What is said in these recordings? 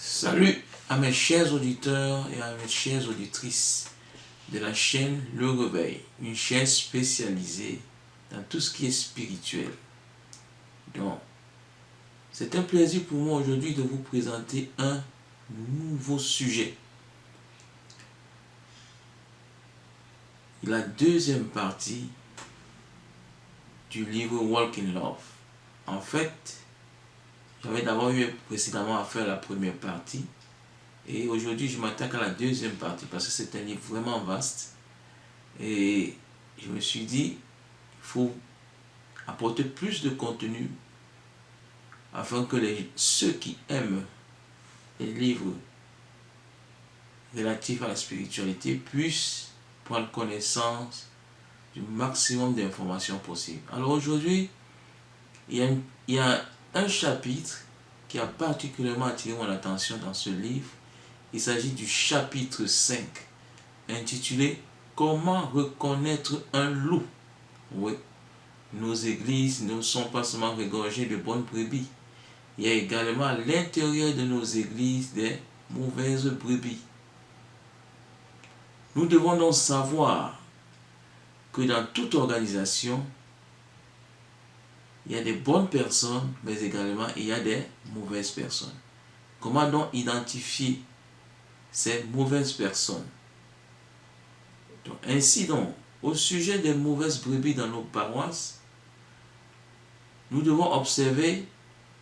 Salut à mes chers auditeurs et à mes chères auditrices de la chaîne Le Réveil, une chaîne spécialisée dans tout ce qui est spirituel. Donc, c'est un plaisir pour moi aujourd'hui de vous présenter un nouveau sujet. La deuxième partie du livre Walk in Love. En fait, j'avais d'abord eu précédemment à faire la première partie. Et aujourd'hui, je m'attaque à la deuxième partie parce que c'est un livre vraiment vaste. Et je me suis dit, il faut apporter plus de contenu afin que ceux qui aiment les livres relatifs à la spiritualité puissent prendre connaissance du maximum d'informations possibles. Alors aujourd'hui, il y a un chapitre qui a particulièrement attiré mon attention dans ce livre. Il s'agit du chapitre 5, intitulé « Comment reconnaître un loup ?» Oui, nos églises ne sont pas seulement regorgées de bonnes brebis. Il y a également à l'intérieur de nos églises des mauvaises brebis. Nous devons donc savoir que dans toute organisation, il y a des bonnes personnes, mais également il y a des mauvaises personnes. Comment donc identifier ces mauvaises personnes? Donc, ainsi donc, au sujet des mauvaises brebis dans nos paroisses, nous devons observer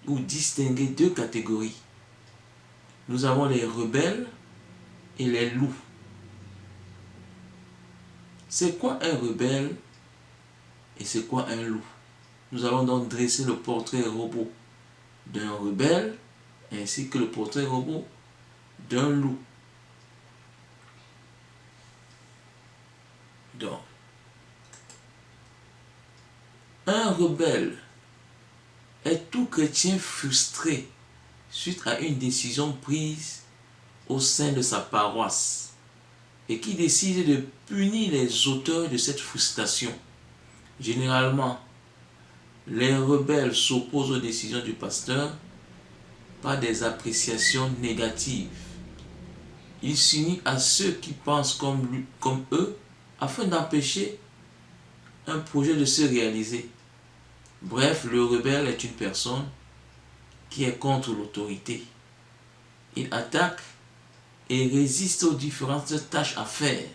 ou distinguer deux catégories. Nous avons les rebelles et les loups. C'est quoi un rebelle et c'est quoi un loup? Nous allons donc dresser le portrait robot d'un rebelle ainsi que le portrait robot d'un loup. Donc, un rebelle est tout chrétien frustré suite à une décision prise au sein de sa paroisse et qui décide de punir les auteurs de cette frustration. Généralement, les rebelles s'opposent aux décisions du pasteur par des appréciations négatives. Ils s'unissent à ceux qui pensent comme eux afin d'empêcher un projet de se réaliser. Bref, le rebelle est une personne qui est contre l'autorité. Il attaque et résiste aux différentes tâches à faire.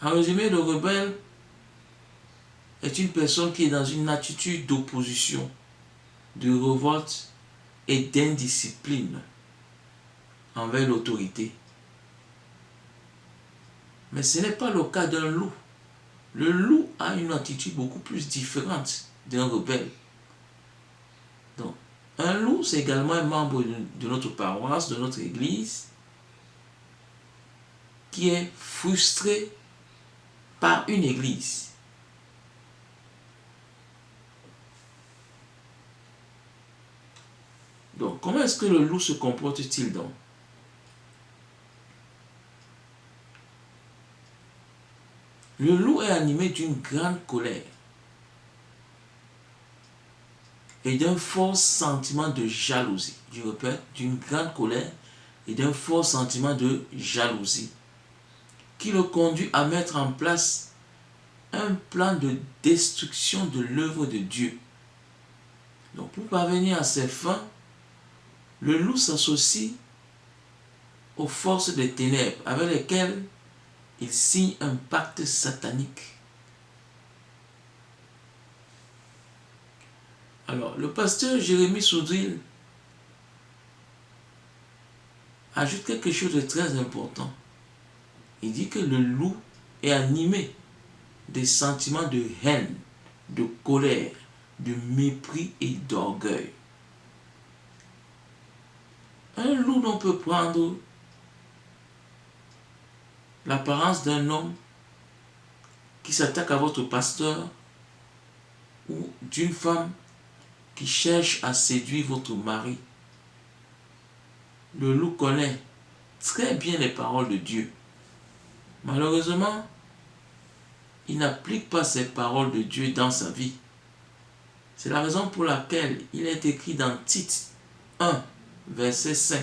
En résumé, le rebelle est une personne qui est dans une attitude d'opposition, de révolte et d'indiscipline envers l'autorité. Mais ce n'est pas le cas d'un loup. Le loup a une attitude beaucoup plus différente d'un rebelle. Donc, un loup, c'est également un membre de notre paroisse, de notre église, qui est frustré par une église. Donc, comment est-ce que le loup se comporte-t-il donc? Le loup est animé d'une grande colère et d'un fort sentiment de jalousie. Je répète, d'une grande colère et d'un fort sentiment de jalousie qui le conduit à mettre en place un plan de destruction de l'œuvre de Dieu. Donc, pour parvenir à ses fins, le loup s'associe aux forces des ténèbres avec lesquelles il signe un pacte satanique. Alors, le pasteur Jérémie Soudril ajoute quelque chose de très important. Il dit que le loup est animé des sentiments de haine, de colère, de mépris et d'orgueil. Un loup donc peut prendre l'apparence d'un homme qui s'attaque à votre pasteur ou d'une femme qui cherche à séduire votre mari. Le loup connaît très bien les paroles de Dieu. Malheureusement, il n'applique pas ces paroles de Dieu dans sa vie. C'est la raison pour laquelle il est écrit dans Tite 1, verset 5.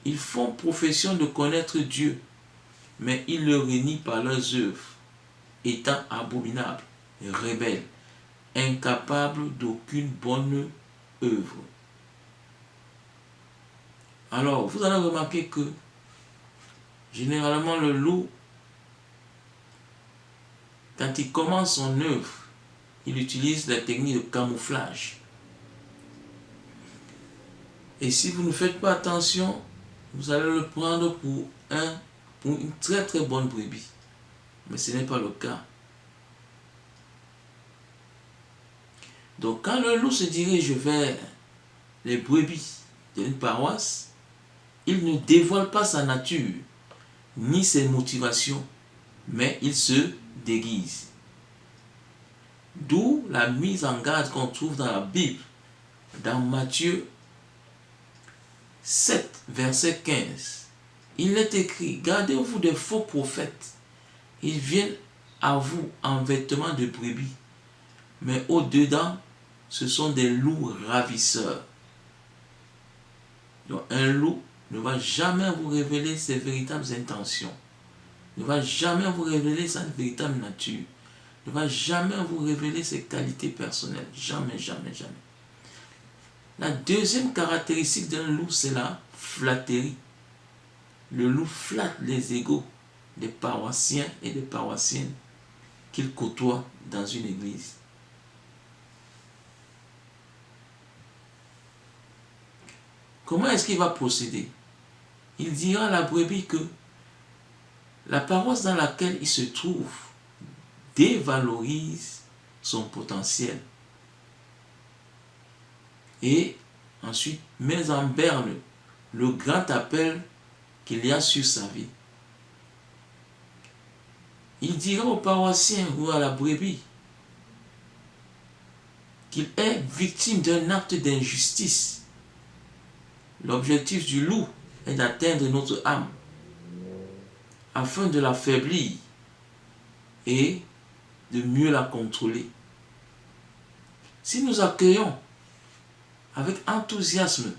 Ils font profession de connaître Dieu, mais ils le renient par leurs œuvres, étant abominables, rebelles, incapables d'aucune bonne œuvre. Alors, vous allez remarquer que généralement le loup, quand il commence son œuvre, il utilise la technique de camouflage. Et si vous ne faites pas attention, vous allez le prendre pour une très très bonne brebis. Mais ce n'est pas le cas. Donc quand le loup se dirige vers les brebis d'une paroisse, il ne dévoile pas sa nature, ni ses motivations, mais il se déguise. D'où la mise en garde qu'on trouve dans la Bible, dans Matthieu 7, verset 15. Il est écrit, gardez-vous des faux prophètes. Ils viennent à vous en vêtements de brebis, mais au-dedans, ce sont des loups ravisseurs. Donc un loup ne va jamais vous révéler ses véritables intentions, ne va jamais vous révéler sa véritable nature, ne va jamais vous révéler ses qualités personnelles. Jamais, jamais, jamais. La deuxième caractéristique d'un loup, c'est la flatterie. Le loup flatte les égos des paroissiens et des paroissiennes qu'il côtoie dans une église. Comment est-ce qu'il va procéder? Il dira à la brebis que la paroisse dans laquelle il se trouve dévalorise son potentiel. Et ensuite, met en berne le grand appel qu'il y a sur sa vie. Il dira au paroissien ou à la brebis qu'il est victime d'un acte d'injustice. L'objectif du loup est d'atteindre notre âme afin de l'affaiblir et de mieux la contrôler. Si nous accueillons avec enthousiasme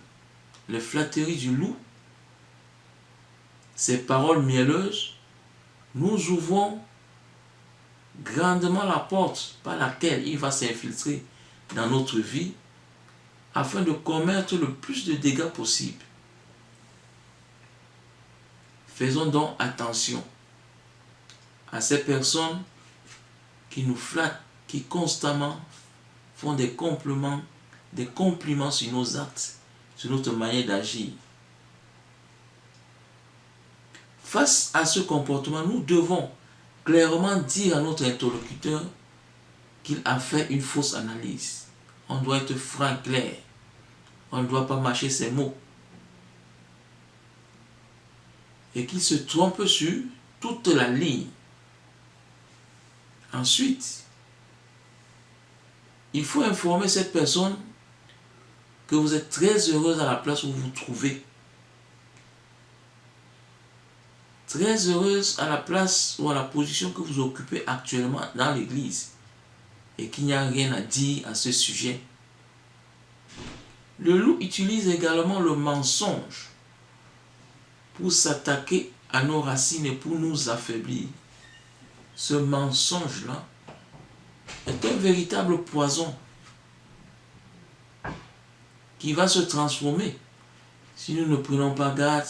les flatteries du loup, ces paroles mielleuses, nous ouvrons grandement la porte par laquelle il va s'infiltrer dans notre vie afin de commettre le plus de dégâts possible. Faisons donc attention à ces personnes qui nous flattent, qui constamment font des compliments sur nos actes, sur notre manière d'agir. Face à ce comportement, nous devons clairement dire à notre interlocuteur qu'il a fait une fausse analyse. On doit être franc, clair. On ne doit pas mâcher ses mots. Et qu'il se trompe sur toute la ligne. Ensuite, il faut informer cette personne que vous êtes très heureuse à la place où vous vous trouvez. Très heureuse à la place ou à la position que vous occupez actuellement dans l'église. Et qu'il n'y a rien à dire à ce sujet. Le loup utilise également le mensonge pour s'attaquer à nos racines et pour nous affaiblir. Ce mensonge-là est un véritable poison qui va se transformer si nous ne prenons pas garde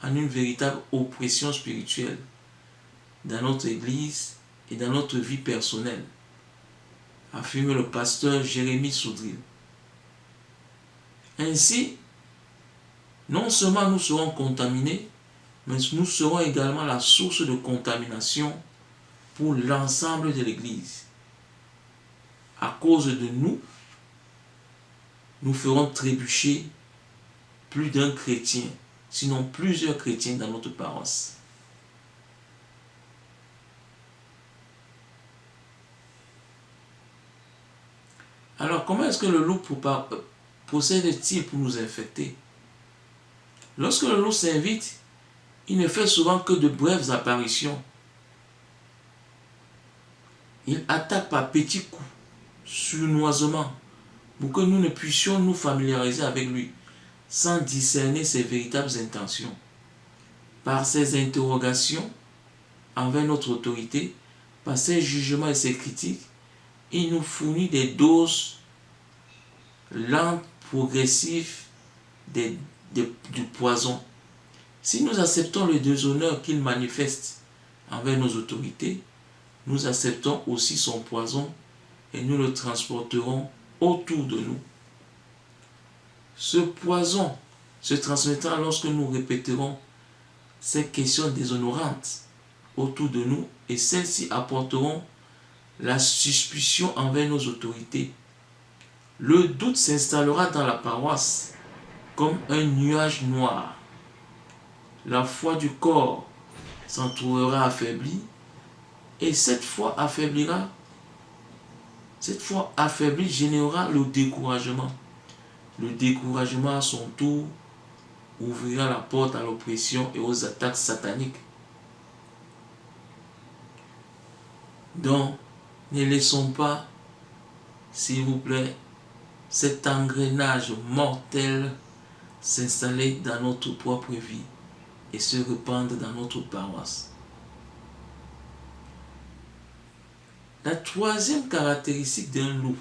en une véritable oppression spirituelle dans notre église et dans notre vie personnelle, affirme le pasteur Jérémie Soudril. Ainsi, non seulement nous serons contaminés, mais nous serons également la source de contamination pour l'ensemble de l'Église. À cause de nous, nous ferons trébucher plus d'un chrétien, sinon plusieurs chrétiens dans notre paroisse. Alors, comment est-ce que le loup procède-t-il pour nous infecter? Lorsque le loup s'invite, il ne fait souvent que de brèves apparitions. Il attaque par petits coups, sournoisement, pour que nous ne puissions nous familiariser avec lui. sans discerner ses véritables intentions. Par ses interrogations envers notre autorité, par ses jugements et ses critiques, il nous fournit des doses lentes, progressives du poison. Si nous acceptons le déshonneur qu'il manifeste envers nos autorités, nous acceptons aussi son poison et nous le transporterons autour de nous. Ce poison se transmettra lorsque nous répéterons ces questions déshonorantes autour de nous et celles-ci apporteront la suspicion envers nos autorités. Le doute s'installera dans la paroisse comme un nuage noir. La foi du corps s'en trouvera affaiblie et cette foi affaiblie générera le découragement. Le découragement à son tour ouvrira la porte à l'oppression et aux attaques sataniques. Donc, ne laissons pas, s'il vous plaît, cet engrenage mortel s'installer dans notre propre vie et se répandre dans notre paroisse. La troisième caractéristique d'un loup,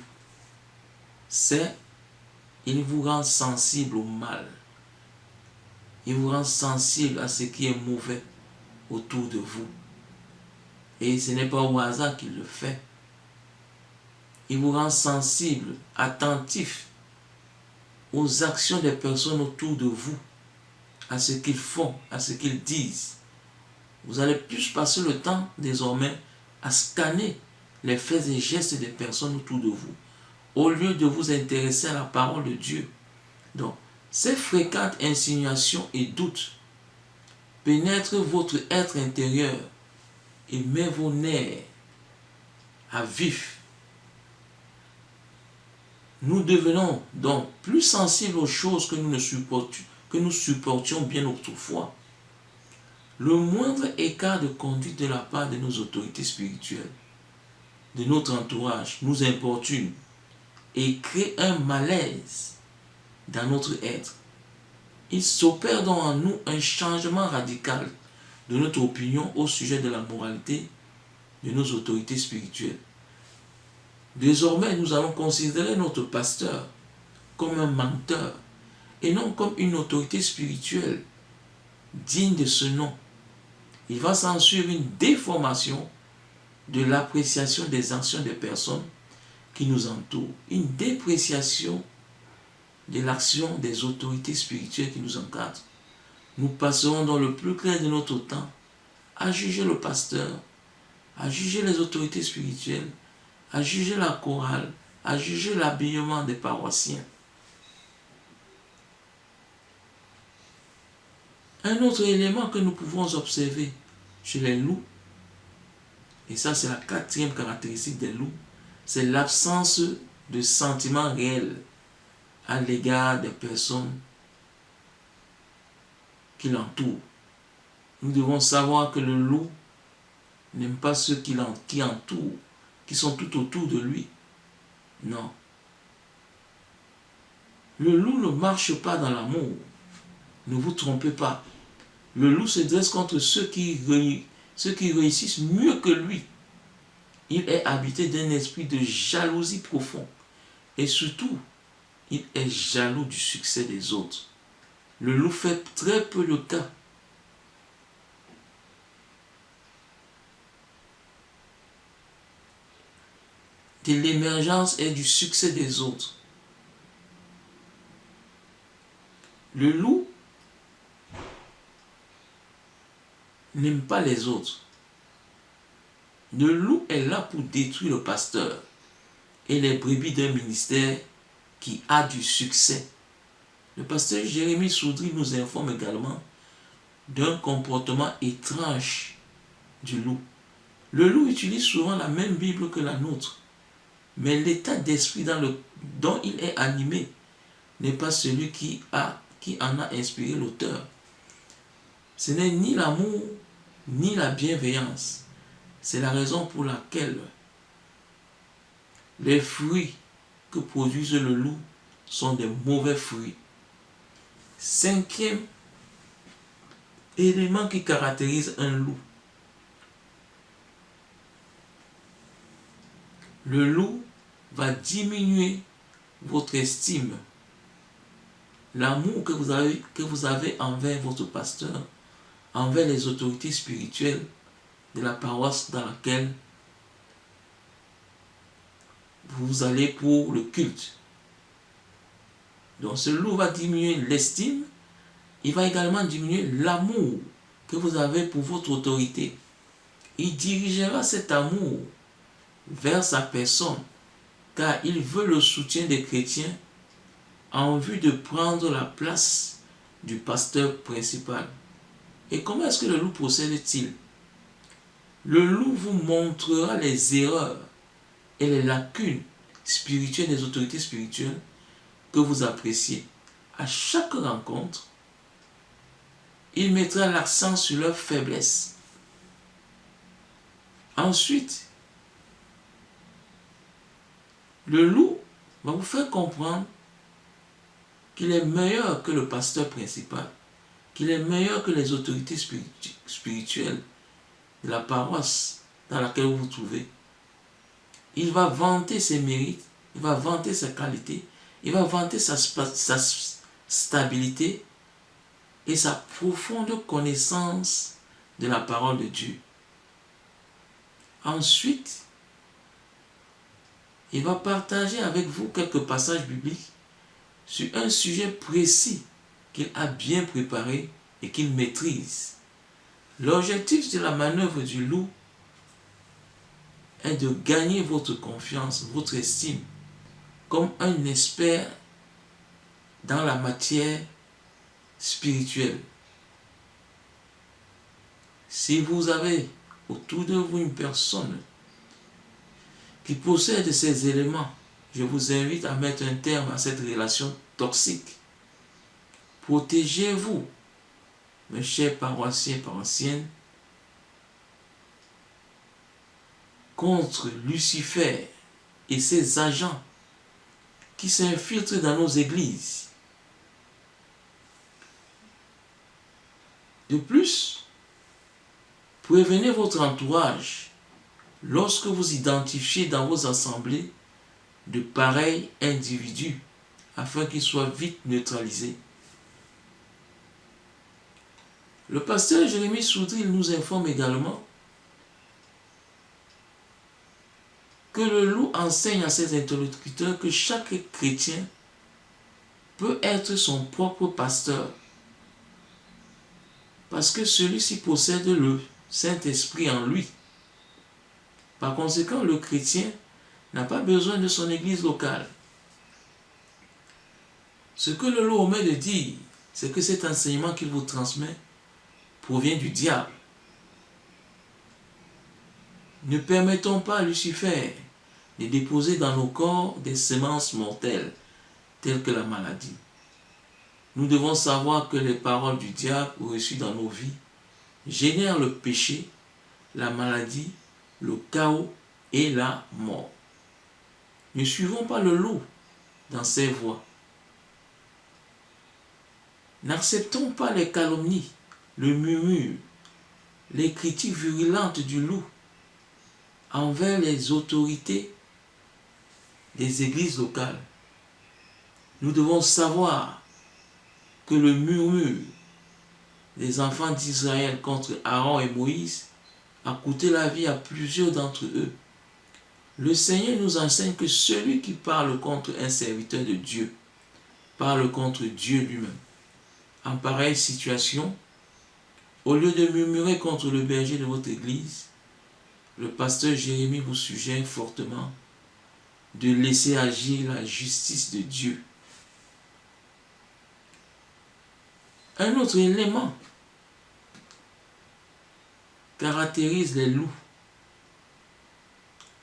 c'est qu'il vous rend sensible au mal. Il vous rend sensible à ce qui est mauvais autour de vous. Et ce n'est pas au hasard qu'il le fait. Il vous rend sensible, attentif aux actions des personnes autour de vous, à ce qu'ils font, à ce qu'ils disent. Vous allez plus passer le temps désormais à scanner les faits et gestes des personnes autour de vous, au lieu de vous intéresser à la parole de Dieu. Donc, ces fréquentes insinuations et doutes pénètrent votre être intérieur et mettent vos nerfs à vif. Nous devenons donc plus sensibles aux choses que nous supportions bien autrefois. Le moindre écart de conduite de la part de nos autorités spirituelles, de notre entourage, nous importune et crée un malaise dans notre être. Il s'opère donc en nous un changement radical de notre opinion au sujet de la moralité de nos autorités spirituelles. Désormais, nous allons considérer notre pasteur comme un menteur et non comme une autorité spirituelle digne de ce nom. Il va s'en suivre une déformation de l'appréciation des actions des personnes qui nous entourent, une dépréciation de l'action des autorités spirituelles qui nous encadrent. Nous passerons dans le plus clair de notre temps à juger le pasteur, à juger les autorités spirituelles, à juger la chorale, à juger l'habillement des paroissiens. Un autre élément que nous pouvons observer chez les loups, et ça c'est la quatrième caractéristique des loups, c'est l'absence de sentiments réels à l'égard des personnes qui l'entourent. Nous devons savoir que le loup n'aime pas ceux qui entourent, qui sont tout autour de lui. Non. Le loup ne marche pas dans l'amour. Ne vous trompez pas. Le loup se dresse contre ceux qui réussissent mieux que lui. Il est habité d'un esprit de jalousie profond. Et surtout, il est jaloux du succès des autres. Le loup fait très peu le cas de l'émergence et du succès des autres. Le loup n'aime pas les autres. Le loup est là pour détruire le pasteur et les brebis d'un ministère qui a du succès. Le pasteur Jérémie Soudry nous informe également d'un comportement étrange du loup. Le loup utilise souvent la même Bible que la nôtre, mais l'état d'esprit dont il est animé n'est pas celui qui en a inspiré l'auteur. Ce n'est ni l'amour ni la bienveillance. C'est la raison pour laquelle les fruits que produise le loup sont des mauvais fruits. Cinquième élément qui caractérise un loup. Le loup va diminuer votre estime, l'amour que vous avez envers votre pasteur, envers les autorités spirituelles de la paroisse dans laquelle vous allez pour le culte. Donc ce loup va diminuer l'estime, il va également diminuer l'amour que vous avez pour votre autorité. Il dirigera cet amour vers sa personne, car il veut le soutien des chrétiens en vue de prendre la place du pasteur principal. Et comment est-ce que le loup procède-t-il? Le loup vous montrera les erreurs et les lacunes spirituelles des autorités spirituelles que vous appréciez. À chaque rencontre, il mettra l'accent sur leurs faiblesses. Ensuite, le loup va vous faire comprendre qu'il est meilleur que le pasteur principal, qu'il est meilleur que les autorités spirituelles de la paroisse dans laquelle vous vous trouvez. Il va vanter ses mérites, il va vanter sa qualité, il va vanter sa stabilité et sa profonde connaissance de la parole de Dieu. Ensuite, il va partager avec vous quelques passages bibliques sur un sujet précis qu'il a bien préparé et qu'il maîtrise. L'objectif de la manœuvre du loup est de gagner votre confiance, votre estime, comme un expert dans la matière spirituelle. Si vous avez autour de vous une personne qui possède ces éléments, je vous invite à mettre un terme à cette relation toxique. Protégez-vous, mes chers paroissiens et paroissiennes, contre Lucifer et ses agents qui s'infiltrent dans nos églises. De plus, prévenez votre entourage lorsque vous identifiez dans vos assemblées de pareils individus afin qu'ils soient vite neutralisés. Le pasteur Jérémie Soudril nous informe également que le loup enseigne à ses interlocuteurs que chaque chrétien peut être son propre pasteur parce que celui-ci possède le Saint-Esprit en lui. Par conséquent, le chrétien n'a pas besoin de son église locale. Ce que le loup omet de dire, c'est que cet enseignement qu'il vous transmet provient du diable. Ne permettons pas à Lucifer de déposer dans nos corps des semences mortelles, telles que la maladie. Nous devons savoir que les paroles du diable reçues dans nos vies génèrent le péché, la maladie, le chaos et la mort. Ne suivons pas le loup dans ses voies. N'acceptons pas les calomnies, le murmure, les critiques virulentes du loup envers les autorités des églises locales. Nous devons savoir que le murmure des enfants d'Israël contre Aaron et Moïse a coûté la vie à plusieurs d'entre eux. Le Seigneur nous enseigne que celui qui parle contre un serviteur de Dieu parle contre Dieu lui-même. En pareille situation, au lieu de murmurer contre le berger de votre église, le pasteur Jérémie vous suggère fortement de laisser agir la justice de Dieu. Un autre élément caractérise les loups.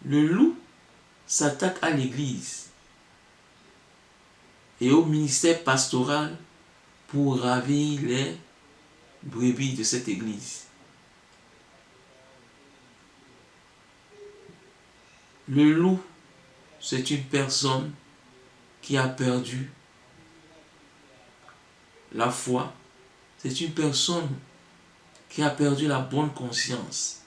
Le loup s'attaque à l'église et au ministère pastoral pour ravir les brebis de cette église. Le loup, c'est une personne qui a perdu la foi, c'est une personne qui a perdu la bonne conscience.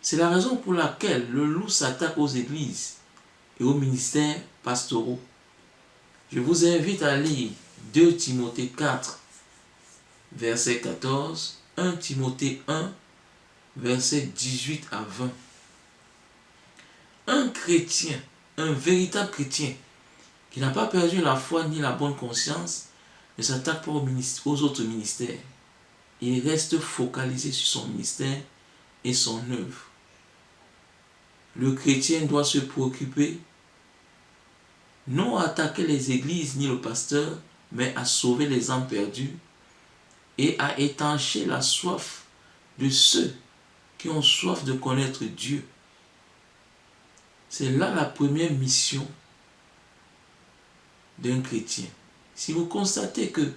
C'est la raison pour laquelle le loup s'attaque aux églises et aux ministères pastoraux. Je vous invite à lire 2 Timothée 4, verset 14, 1 Timothée 1, verset 18 à 20. Un chrétien, un véritable chrétien, qui n'a pas perdu la foi ni la bonne conscience, ne s'attaque pas aux autres ministères. Il reste focalisé sur son ministère et son œuvre. Le chrétien doit se préoccuper non à attaquer les églises ni le pasteur, mais à sauver les âmes perdues et à étancher la soif de ceux qui ont soif de connaître Dieu. C'est là la première mission d'un chrétien. Si vous constatez que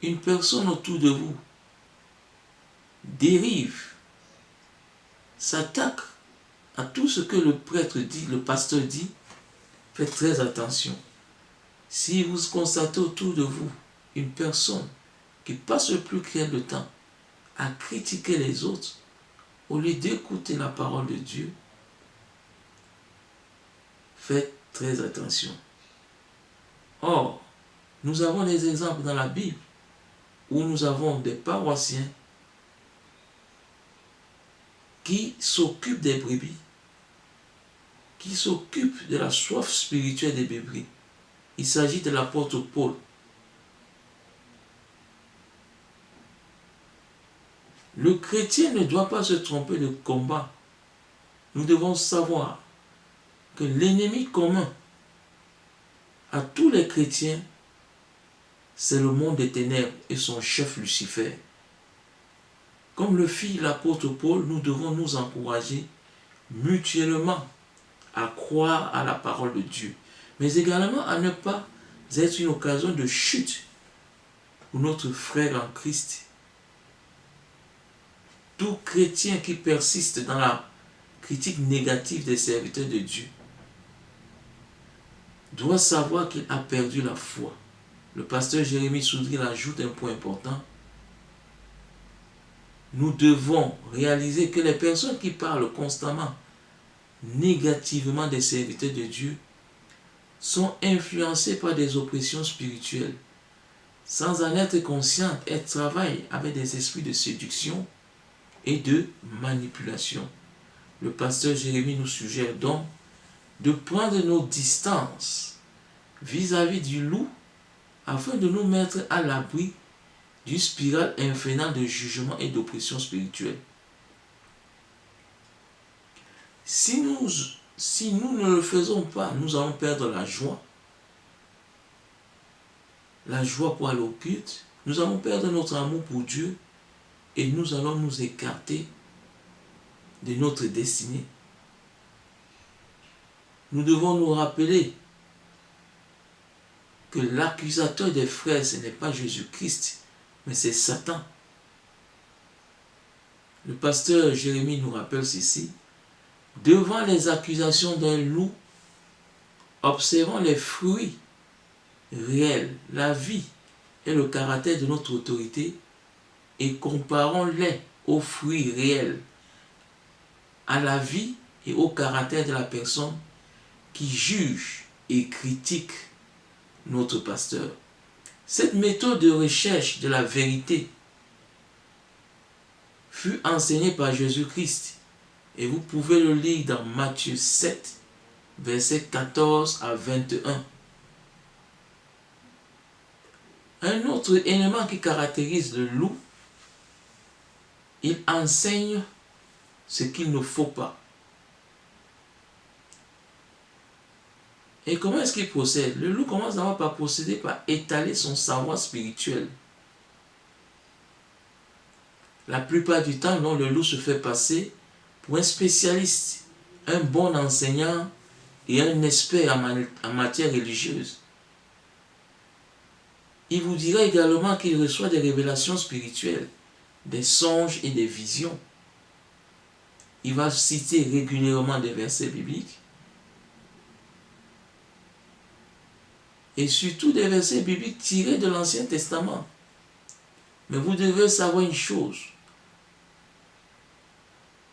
une personne autour de vous dérive, s'attaque à tout ce que le prêtre dit, le pasteur dit, faites très attention. Si vous constatez autour de vous une personne qui passe le plus clair de temps à critiquer les autres, au lieu d'écouter la parole de Dieu, faites très attention. Or, nous avons des exemples dans la Bible où nous avons des paroissiens qui s'occupent des brebis, qui s'occupent de la soif spirituelle des brebis. Il s'agit de l'apôtre Paul. Le chrétien ne doit pas se tromper de combat. Nous devons savoir que l'ennemi commun à tous les chrétiens, c'est le monde des ténèbres et son chef Lucifer. Comme le fit l'apôtre Paul, nous devons nous encourager mutuellement à croire à la parole de Dieu, mais également à ne pas être une occasion de chute pour notre frère en Christ. Tout chrétien qui persiste dans la critique négative des serviteurs de Dieu doit savoir qu'il a perdu la foi. Le pasteur Jérémie Soudril ajoute un point important. Nous devons réaliser que les personnes qui parlent constamment négativement des serviteurs de Dieu sont influencées par des oppressions spirituelles. Sans en être conscientes, elles travaillent avec des esprits de séduction et de manipulation. Le pasteur Jérémie nous suggère donc de prendre nos distances vis-à-vis du loup afin de nous mettre à l'abri d'une spirale infernale de jugement et d'oppression spirituelle. Si nous ne le faisons pas, nous allons perdre la joie pour aller au culte, nous allons perdre notre amour pour Dieu et nous allons nous écarter de notre destinée. Nous devons nous rappeler que l'accusateur des frères, ce n'est pas Jésus-Christ, mais c'est Satan. Le pasteur Jérémie nous rappelle ceci. Devant les accusations d'un loup, observons les fruits réels, la vie et le caractère de notre autorité et comparons-les aux fruits réels, à la vie et au caractère de la personne qui juge et critique notre pasteur. Cette méthode de recherche de la vérité fut enseignée par Jésus-Christ et vous pouvez le lire dans Matthieu 7, versets 14 à 21. Un autre élément qui caractérise le loup, il enseigne ce qu'il ne faut pas. Et comment est-ce qu'il procède? Le loup commence d'abord par procéder par étaler son savoir spirituel. La plupart du temps, non, le loup se fait passer pour un spécialiste, un bon enseignant et un expert en matière religieuse. Il vous dira également qu'il reçoit des révélations spirituelles, des songes et des visions. Il va citer régulièrement des versets bibliques. et surtout des versets bibliques tirés de l'Ancien Testament. Mais vous devez savoir une chose.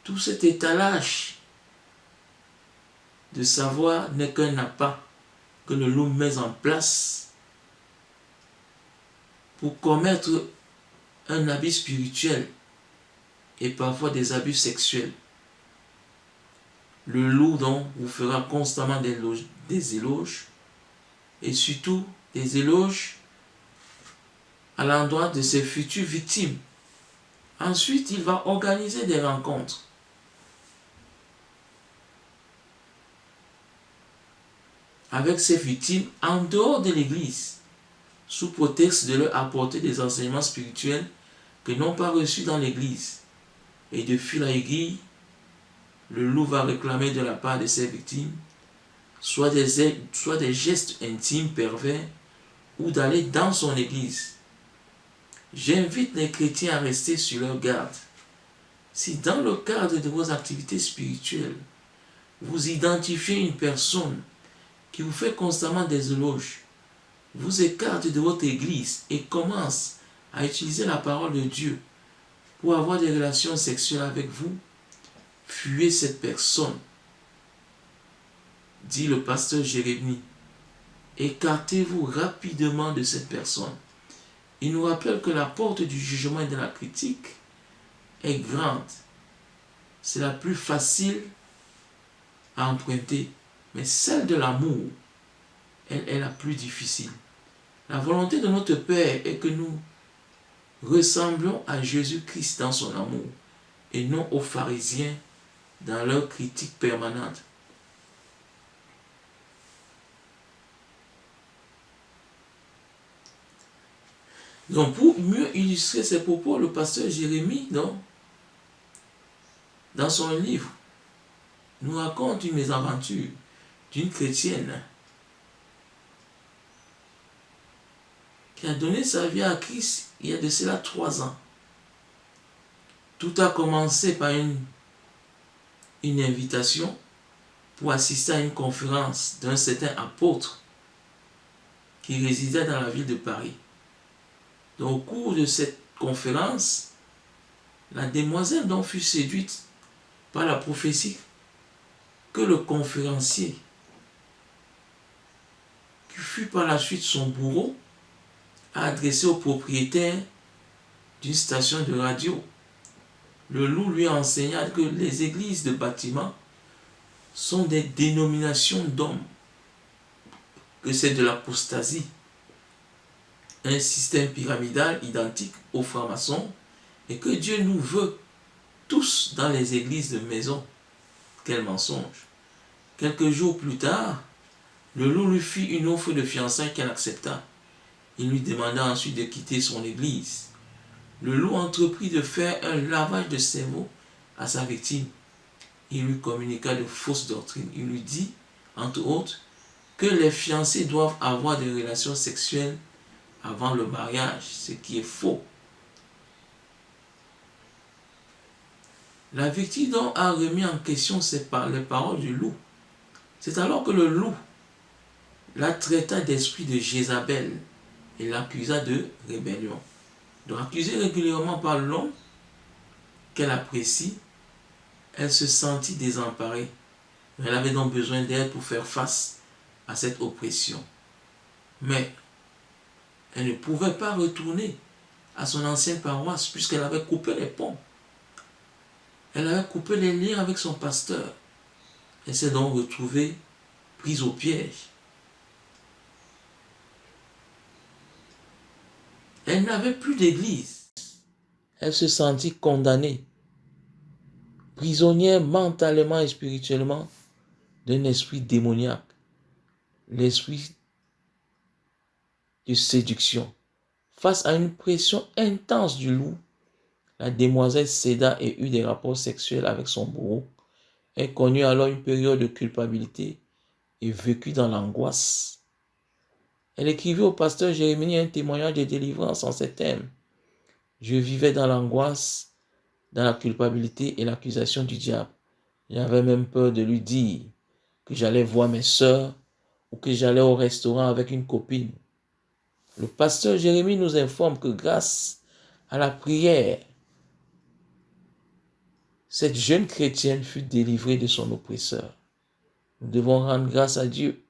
Tout cet étalage de savoir n'est qu'un appât que le loup met en place pour commettre un abus spirituel et parfois des abus sexuels. Le loup donc vous fera constamment des éloges et surtout des éloges à l'endroit de ses futures victimes. Ensuite, il va organiser des rencontres. Avec ses victimes en dehors de l'église, sous prétexte de leur apporter des enseignements spirituels qu'ils n'ont pas reçus dans l'église. Et de fil à aiguille, le loup va réclamer de la part de ses victimes soit des gestes intimes pervers ou d'aller dans son église. J'invite les chrétiens à rester sur leur garde. Si dans le cadre de vos activités spirituelles, vous identifiez une personne qui vous fait constamment des éloges, vous écarte de votre église et commence à utiliser la parole de Dieu pour avoir des relations sexuelles avec vous, fuyez cette personne, dit le pasteur Jérémie. Écartez-vous rapidement de cette personne. Il nous rappelle que la porte du jugement et de la critique est grande. C'est la plus facile à emprunter, mais celle de l'amour, elle est la plus difficile. La volonté de notre Père est que nous ressemblions à Jésus-Christ dans son amour et non aux pharisiens dans leur critique permanente. Donc, pour mieux illustrer ses propos, le pasteur Jérémie, dans son livre, nous raconte une mésaventure d'une chrétienne qui a donné sa vie à Christ il y a de cela 3 ans. Tout a commencé par une invitation pour assister à une conférence d'un certain apôtre qui résidait dans la ville de Paris. Donc, au cours de cette conférence, la demoiselle donc fut séduite par la prophétie que le conférencier, qui fut par la suite son bourreau, a adressé au propriétaire d'une station de radio. Le loup lui enseigna que les églises de bâtiments sont des dénominations d'hommes, que c'est de l'apostasie, un système pyramidal identique aux francs-maçons, et que Dieu nous veut tous dans les églises de maison. Quel mensonge! Quelques jours plus tard, le loup lui fit une offre de fiançailles qu'elle accepta. Il lui demanda ensuite de quitter son église. Le loup entreprit de faire un lavage de cerveau à sa victime. Il lui communiqua de fausses doctrines. Il lui dit, entre autres, que les fiancés doivent avoir des relations sexuelles avant le mariage, ce qui est faux. La victime donc a remis en question les paroles du loup. C'est alors que le loup la traita d'esprit de Jézabel et l'accusa de rébellion. Donc, accusée régulièrement par l'homme qu'elle apprécie, elle se sentit désemparée. Elle avait donc besoin d'aide pour faire face à cette oppression. Mais elle ne pouvait pas retourner à son ancienne paroisse puisqu'elle avait coupé les ponts. Elle avait coupé les liens avec son pasteur. Elle s'est donc retrouvée prise au piège. Elle n'avait plus d'église. Elle se sentit condamnée, prisonnière mentalement et spirituellement d'un esprit démoniaque, l'esprit de séduction. Face à une pression intense du loup, la demoiselle céda et eut des rapports sexuels avec son bourreau. Elle connut alors une période de culpabilité et vécut dans l'angoisse. Elle écrivit au pasteur Jérémie un témoignage de délivrance en ces termes. Je vivais dans l'angoisse, dans la culpabilité et l'accusation du diable. J'avais même peur de lui dire que j'allais voir mes sœurs ou que j'allais au restaurant avec une copine. Le pasteur Jérémie nous informe que grâce à la prière, cette jeune chrétienne fut délivrée de son oppresseur. Nous devons rendre grâce à Dieu.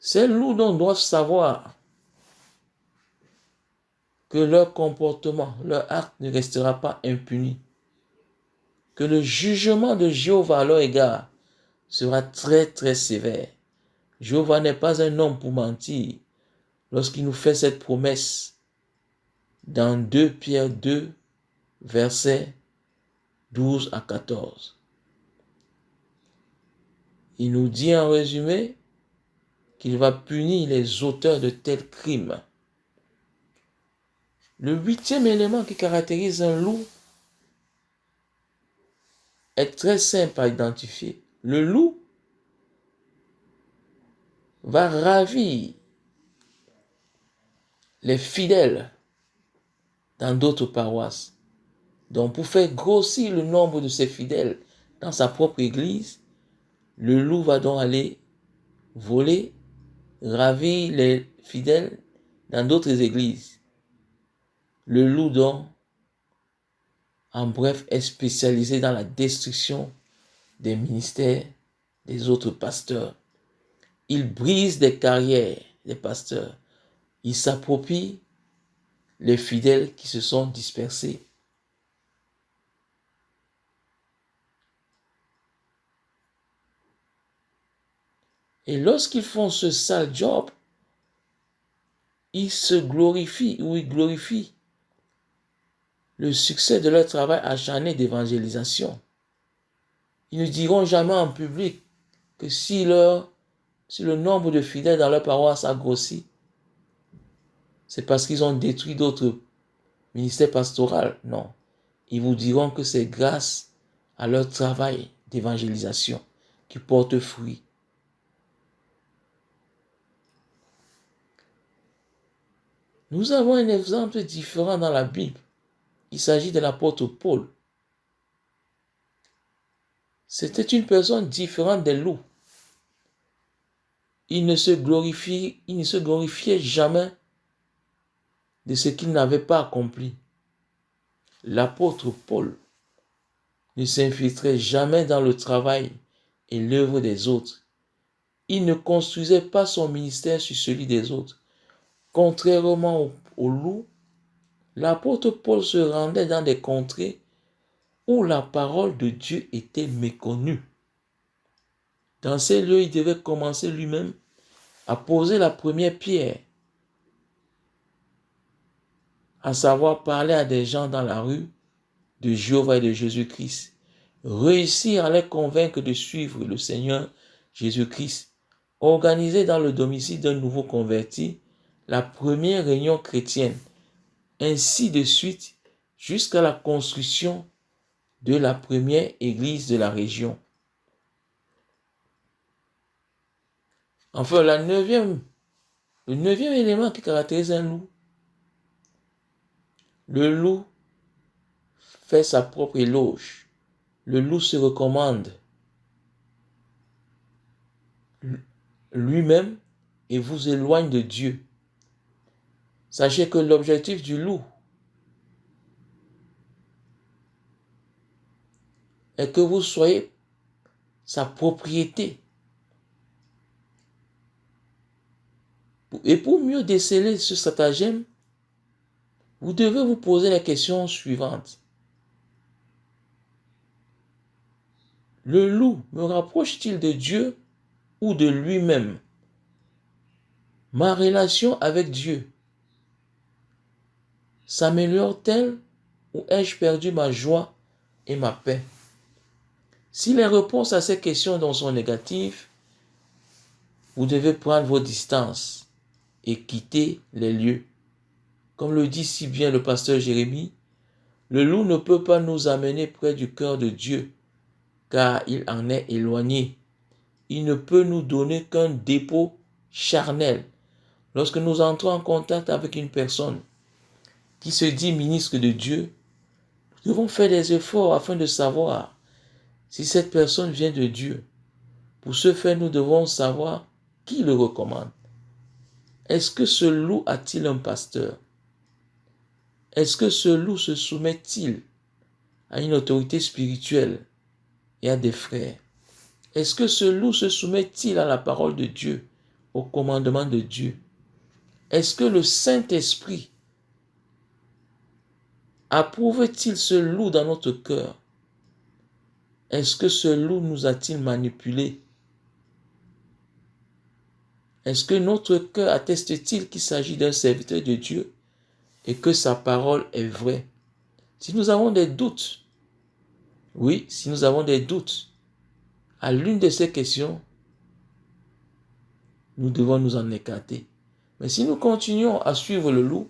Ces loups doivent savoir que leur comportement, leur acte ne restera pas impuni. Que le jugement de Jéhovah à leur égard sera très très sévère. Jéhovah n'est pas un homme pour mentir lorsqu'il nous fait cette promesse dans 2 Pierre 2, versets 12 à 14. Il nous dit en résumé qu'il va punir les auteurs de tels crimes. Le 8e élément qui caractérise un loup est très simple à identifier. Le loup va ravir les fidèles dans d'autres paroisses. Donc, pour faire grossir le nombre de ses fidèles dans sa propre église, le loup va donc aller voler, ravir les fidèles dans d'autres églises. Le loup, donc, en bref, est spécialisé dans la destruction des ministères des autres pasteurs. Il brise des carrières des pasteurs. Il s'approprie les fidèles qui se sont dispersés. Et lorsqu'ils font ce sale job, ils se glorifient ou ils glorifient le succès de leur travail acharné d'évangélisation. Ils ne diront jamais en public que si le nombre de fidèles dans leur paroisse a grossi, c'est parce qu'ils ont détruit d'autres ministères pastoraux. Non. Ils vous diront que c'est grâce à leur travail d'évangélisation qui porte fruit. Nous avons un exemple différent dans la Bible. Il s'agit de l'apôtre Paul. C'était une personne différente des loups. Il ne se glorifiait jamais de ce qu'il n'avait pas accompli. L'apôtre Paul ne s'infiltrait jamais dans le travail et l'œuvre des autres. Il ne construisait pas son ministère sur celui des autres. Contrairement au loup, l'apôtre Paul se rendait dans des contrées où la parole de Dieu était méconnue. Dans ces lieux, il devait commencer lui-même à poser la première pierre, à savoir parler à des gens dans la rue de Jéhovah et de Jésus-Christ, réussir à les convaincre de suivre le Seigneur Jésus-Christ, organiser dans le domicile d'un nouveau converti la première réunion chrétienne, ainsi de suite jusqu'à la construction de la première église de la région. Enfin, le neuvième élément qui caractérise un loup, le loup fait sa propre éloge. Le loup se recommande lui-même et vous éloigne de Dieu. Sachez que l'objectif du loup est que vous soyez sa propriété. Et pour mieux déceler ce stratagème, vous devez vous poser la question suivante. Le loup me rapproche-t-il de Dieu ou de lui-même? Ma relation avec Dieu s'améliore-t-elle ou ai-je perdu ma joie et ma paix? Si les réponses à ces questions sont négatives, vous devez prendre vos distances et quitter les lieux. Comme le dit si bien le pasteur Jérémie, le loup ne peut pas nous amener près du cœur de Dieu, car il en est éloigné. Il ne peut nous donner qu'un dépôt charnel. Lorsque nous entrons en contact avec une personne qui se dit ministre de Dieu, nous devons faire des efforts afin de savoir si cette personne vient de Dieu. Pour ce faire, nous devons savoir qui le recommande. Est-ce que ce loup a-t-il un pasteur? Est-ce que ce loup se soumet-il à une autorité spirituelle et à des frères? Est-ce que ce loup se soumet-il à la parole de Dieu, au commandement de Dieu? Est-ce que le Saint-Esprit approuve-t-il ce loup dans notre cœur? Est-ce que ce loup nous a-t-il manipulés? Est-ce que notre cœur atteste-t-il qu'il s'agit d'un serviteur de Dieu et que sa parole est vraie? Si nous avons des doutes, oui, si nous avons des doutes à l'une de ces questions, nous devons nous en écarter. Mais si nous continuons à suivre le loup,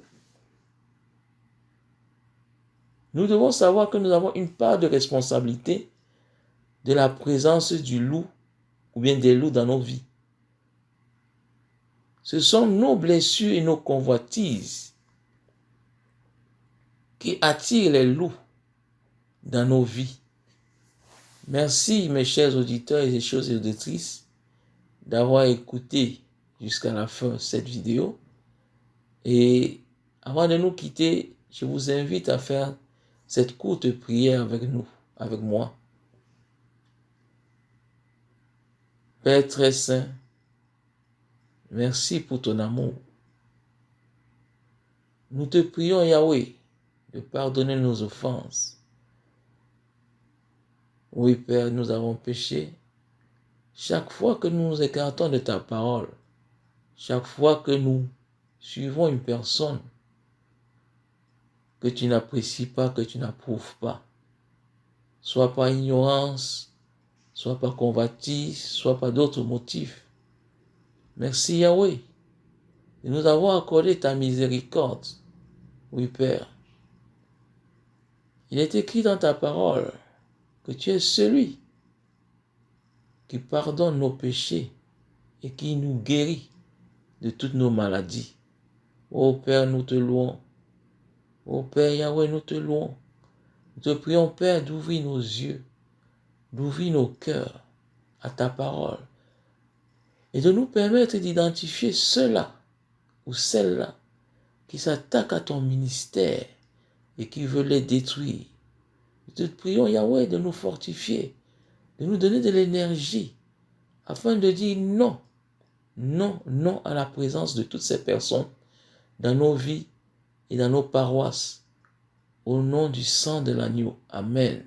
nous devons savoir que nous avons une part de responsabilité de la présence du loup ou bien des loups dans nos vies. Ce sont nos blessures et nos convoitises qui attirent les loups dans nos vies. Merci mes chers auditeurs et chères auditrices d'avoir écouté jusqu'à la fin cette vidéo. Et avant de nous quitter, je vous invite à faire cette courte prière avec nous, avec moi. Père très saint, merci pour ton amour. Nous te prions, Yahweh, de pardonner nos offenses. Oui, Père, nous avons péché. Chaque fois que nous nous écartons de ta parole, chaque fois que nous suivons une personne que tu n'apprécies pas, que tu n'approuves pas, soit par ignorance, soit par convoitise, soit par d'autres motifs. Merci Yahweh de nous avoir accordé ta miséricorde. Oui, Père. Il est écrit dans ta parole que tu es celui qui pardonne nos péchés et qui nous guérit de toutes nos maladies. Ô Père, nous te louons. Ô Père Yahweh, nous te louons. Nous te prions, Père, d'ouvrir nos yeux, d'ouvrir nos cœurs à ta parole et de nous permettre d'identifier ceux-là ou celles-là qui s'attaquent à ton ministère et qui veulent les détruire. Nous te prions, Yahweh, de nous fortifier, de nous donner de l'énergie afin de dire non, non, non à la présence de toutes ces personnes dans nos vies et dans nos paroisses. Au nom du sang de l'agneau. Amen.